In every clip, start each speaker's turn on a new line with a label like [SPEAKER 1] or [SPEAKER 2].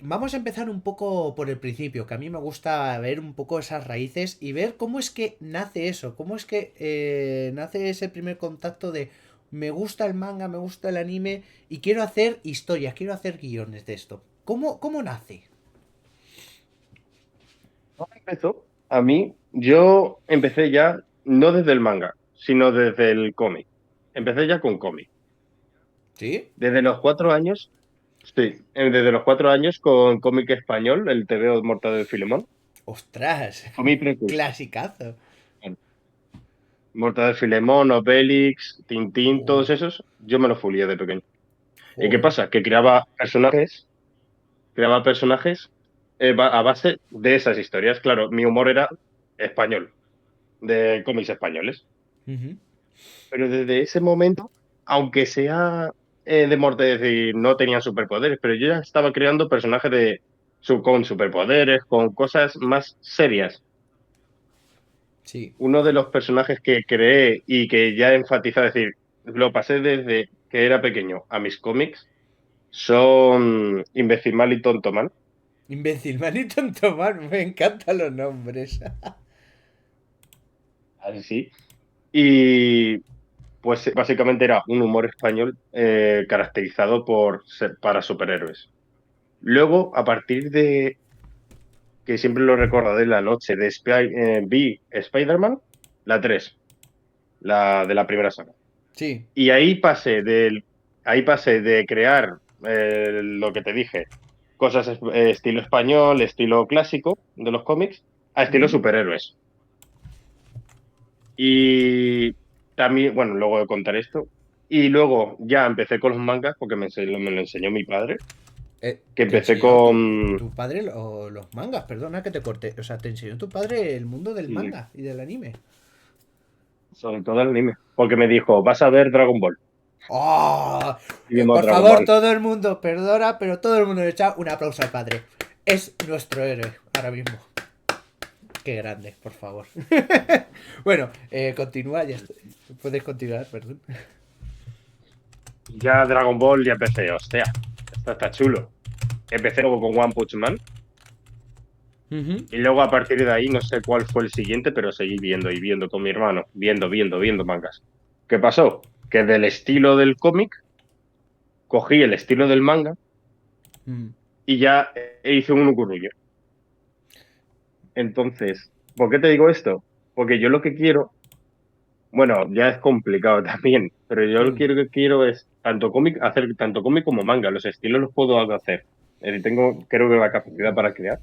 [SPEAKER 1] Vamos a empezar un poco por el principio, que a mí me gusta ver un poco esas raíces y ver cómo es que nace eso, cómo es que nace ese primer contacto de me gusta el manga, me gusta el anime y quiero hacer historias, quiero hacer guiones de esto. ¿Cómo nace?
[SPEAKER 2] ¿Cómo empezó? A mí, yo empecé ya no desde el manga, sino desde el cómic. Empecé ya con cómic.
[SPEAKER 1] ¿Sí?
[SPEAKER 2] Desde los 4 años, sí, desde los 4 años con cómic español, el TVO Mortadelo de Filemón.
[SPEAKER 1] ¡Ostras!
[SPEAKER 2] Fue mi precursor.
[SPEAKER 1] Clasicazo.
[SPEAKER 2] Bueno, Mortadelo de Filemón, Obelix, Tintín,
[SPEAKER 1] Uh,
[SPEAKER 2] todos esos, yo me los fulié de pequeño. ¿Y qué
[SPEAKER 1] joder.
[SPEAKER 2] pasa? Que creaba personajes a base de esas historias. Claro, mi humor era español, de cómics españoles.
[SPEAKER 1] Ujú.
[SPEAKER 2] Pero desde ese momento, aunque sea de muerte, es decir, no tenían superpoderes, pero yo ya estaba creando personajes con superpoderes, con cosas más serias.
[SPEAKER 1] Sí.
[SPEAKER 2] Uno de los personajes que creé y que ya enfatizaba, es decir, lo pasé desde que era pequeño a mis cómics, son Imbécil Mal y Tonto Mal.
[SPEAKER 1] Imbécil, manito en tomar, me encantan los nombres.
[SPEAKER 2] Así. Y pues básicamente era un humor español caracterizado por ser para superhéroes. Luego, a partir de que siempre lo recordaré la noche vi Spider-Man, la 3, la de la primera saga.
[SPEAKER 1] Sí.
[SPEAKER 2] Y ahí pasé de crear lo que te dije, cosas estilo español, estilo clásico de los cómics, a estilo
[SPEAKER 1] Ujú.
[SPEAKER 2] superhéroes. Y también, bueno, luego de contar esto. Y luego ya empecé con los mangas porque me lo enseñó mi padre, que
[SPEAKER 1] ¿Te
[SPEAKER 2] empecé
[SPEAKER 1] enseñó
[SPEAKER 2] con...
[SPEAKER 1] tu padre los mangas? Perdona que te corte. O sea, te enseñó tu padre el mundo del
[SPEAKER 2] Sí,
[SPEAKER 1] manga y del anime.
[SPEAKER 2] sobre todo el anime, porque me dijo, vas a ver Dragon Ball.
[SPEAKER 1] ¡Oh!
[SPEAKER 2] Y vimos
[SPEAKER 1] Por
[SPEAKER 2] Dragon
[SPEAKER 1] favor,
[SPEAKER 2] Ball.
[SPEAKER 1] todo el mundo, perdona, pero todo el mundo le echa un aplauso al padre. Es nuestro héroe ahora mismo. Qué grande, por favor. Bueno, continúa, ya está. Puedes continuar, perdón.
[SPEAKER 2] Y ya Dragon Ball ya empecé, hostia, esto está chulo. Empecé luego con One Punch Man
[SPEAKER 1] Ujú.
[SPEAKER 2] y luego a partir de ahí no sé cuál fue el siguiente, pero seguí viendo y viendo con mi hermano, viendo mangas. ¿Qué pasó? Que del estilo del cómic cogí el estilo del manga
[SPEAKER 1] Mm.
[SPEAKER 2] y ya hice un ukurruyo. Entonces, ¿por qué te digo esto? Porque yo lo que quiero, bueno, ya es complicado también, pero yo lo
[SPEAKER 1] Mm.
[SPEAKER 2] que quiero es hacer tanto cómic como manga. Los estilos los puedo hacer. Tengo, creo que la capacidad para crear.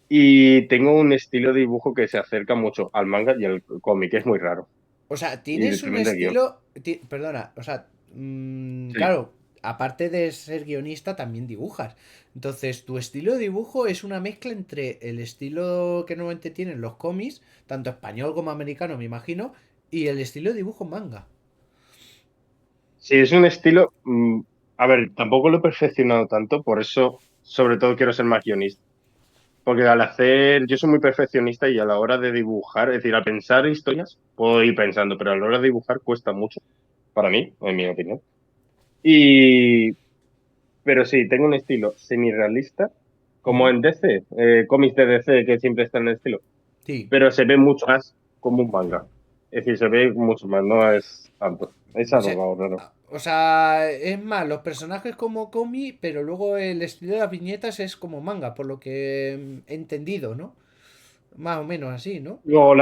[SPEAKER 2] Y tengo un estilo de dibujo que se acerca mucho al manga y al cómic, es muy raro.
[SPEAKER 1] O sea,
[SPEAKER 2] Y
[SPEAKER 1] tienes un
[SPEAKER 2] también de guión.
[SPEAKER 1] estilo. Perdona, o sea,
[SPEAKER 2] Sí.
[SPEAKER 1] claro, aparte de ser guionista, también dibujas. Entonces, tu estilo de dibujo es una mezcla entre el estilo que normalmente tienen los cómics, tanto español como americano, me imagino, y el estilo de dibujo manga.
[SPEAKER 2] Sí, es un estilo. A ver, tampoco lo he perfeccionado tanto, por eso, sobre todo, quiero ser más guionista. Porque al hacer, yo soy muy perfeccionista y a la hora de dibujar, es decir, al pensar historias, puedo ir pensando, pero a la hora de dibujar cuesta mucho, para mí, en mi opinión. Y, pero sí, tengo un estilo semi-realista, como
[SPEAKER 1] Ujú.
[SPEAKER 2] en DC, cómics de DC que siempre están en el estilo,
[SPEAKER 1] Sí.
[SPEAKER 2] pero se ve mucho más como un manga. Es decir, se ve mucho más, no es tanto. Es algo raro.
[SPEAKER 1] O sea, es más, los personajes como cómic, pero luego el estilo de las viñetas es como manga, por lo que he entendido, ¿no? Más o menos así, ¿no?
[SPEAKER 2] Luego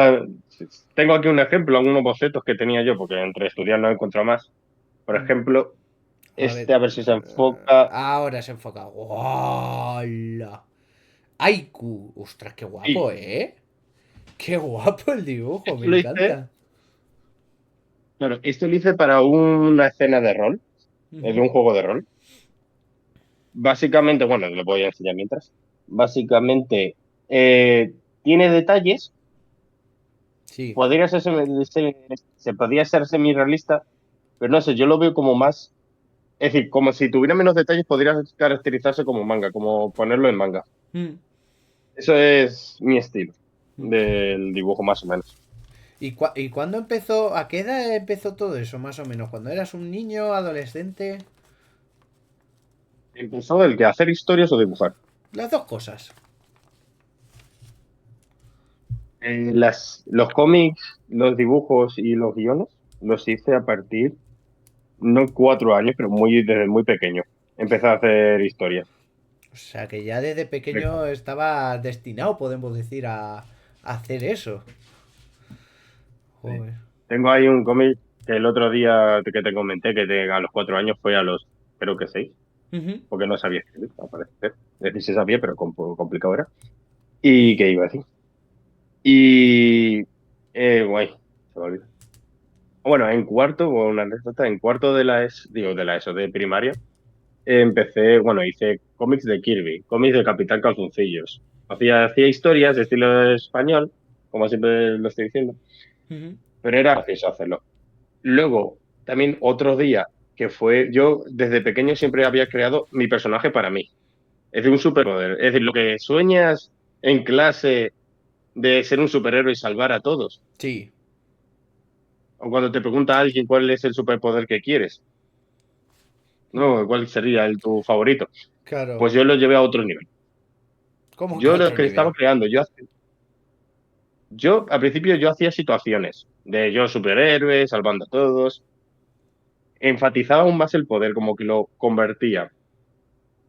[SPEAKER 2] tengo aquí un ejemplo, algunos bocetos que tenía yo, porque entre estudiar no he encontrado más. Por
[SPEAKER 1] Mm.
[SPEAKER 2] ejemplo,
[SPEAKER 1] A
[SPEAKER 2] este,
[SPEAKER 1] ver.
[SPEAKER 2] a ver si se enfoca.
[SPEAKER 1] Ahora se enfoca. ¡Hola! ¡Aiku! ¡Ostras, qué guapo,
[SPEAKER 2] Sí,
[SPEAKER 1] eh! ¡Qué guapo el dibujo! Me
[SPEAKER 2] esto lo hice,
[SPEAKER 1] encanta.
[SPEAKER 2] claro, esto lo hice para una escena de rol, es
[SPEAKER 1] Ujú.
[SPEAKER 2] un juego de rol. Básicamente, bueno, le voy a enseñar mientras. Básicamente, tiene detalles,
[SPEAKER 1] Sí.
[SPEAKER 2] podría se podría ser semi-realista, pero no sé, yo lo veo como más, es decir, como si tuviera menos detalles, podría caracterizarse como manga, como ponerlo en manga.
[SPEAKER 1] Mm,
[SPEAKER 2] Eso es mi estilo
[SPEAKER 1] mm.
[SPEAKER 2] del dibujo, más o menos.
[SPEAKER 1] ¿Y cuándo empezó? ¿A qué edad empezó todo eso, más o menos? ¿Cuando eras un niño, adolescente?
[SPEAKER 2] Empezó el que hacer historias o dibujar.
[SPEAKER 1] Las dos cosas.
[SPEAKER 2] Los cómics, los dibujos y los guiones los hice a partir, no 4 años, pero desde muy pequeño. Empecé a hacer historias.
[SPEAKER 1] O sea que ya desde pequeño estaba destinado, podemos decir, a hacer eso.
[SPEAKER 2] Sí.
[SPEAKER 1] Joder.
[SPEAKER 2] Tengo ahí un cómic que el otro día que te comenté a los 4 años fue a los, creo que 6,
[SPEAKER 1] Ujú.
[SPEAKER 2] porque no sabía escribir, al parecer. Es decir, sí sabía, pero complicado era. ¿Y qué iba a decir? Y, guay, se me olvidó. Bueno, en cuarto, o una anécdota, en cuarto de la ESO de primaria, empecé, bueno, hice cómics de Kirby, cómics de Capitán Calzoncillos. Hacía historias de estilo español, como siempre lo estoy diciendo,
[SPEAKER 1] Ujú.
[SPEAKER 2] pero era gracioso hacerlo. Luego, también otro día yo desde pequeño siempre había creado mi personaje para mí. Es decir, un superpoder. Es decir, lo que sueñas en clase de ser un superhéroe y salvar a todos.
[SPEAKER 1] Sí,
[SPEAKER 2] O cuando te pregunta alguien cuál es el superpoder que quieres, ¿no? ¿Cuál sería tu favorito?
[SPEAKER 1] claro.
[SPEAKER 2] Pues yo lo llevé a otro nivel.
[SPEAKER 1] ¿Cómo que a
[SPEAKER 2] Yo lo
[SPEAKER 1] otro
[SPEAKER 2] que estaba
[SPEAKER 1] nivel?
[SPEAKER 2] creando, al principio yo hacía situaciones de yo superhéroe, salvando a todos. Enfatizaba aún más el poder, como que lo convertía.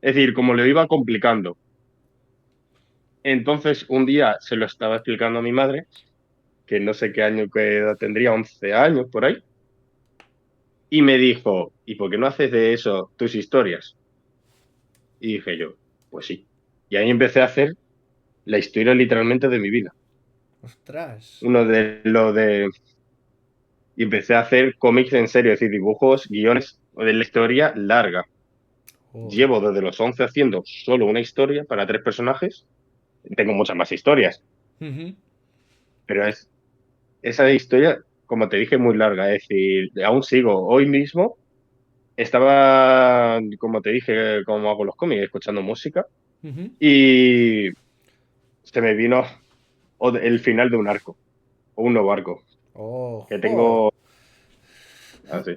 [SPEAKER 2] Es decir, como lo iba complicando. Entonces, un día se lo estaba explicando a mi madre, que no sé qué edad tendría, 11 años por ahí, y me dijo, ¿y por qué no haces de eso tus historias? Y dije yo, pues sí. Y ahí empecé a hacer la historia literalmente de mi vida.
[SPEAKER 1] Ostras.
[SPEAKER 2] Uno de lo de... Y empecé a hacer cómics en serio, es decir, dibujos, guiones de la historia larga.
[SPEAKER 1] Joder.
[SPEAKER 2] Llevo desde los 11 haciendo solo una historia para 3 personajes. Tengo muchas más historias,
[SPEAKER 1] Ujú.
[SPEAKER 2] pero esa historia, como te dije, muy larga. Es decir, aún sigo. Hoy mismo estaba, como te dije, como hago los cómics, escuchando música
[SPEAKER 1] Ujú.
[SPEAKER 2] y se me vino el final de un arco, o un nuevo arco,
[SPEAKER 1] Oh,
[SPEAKER 2] que
[SPEAKER 1] joder.
[SPEAKER 2] tengo así.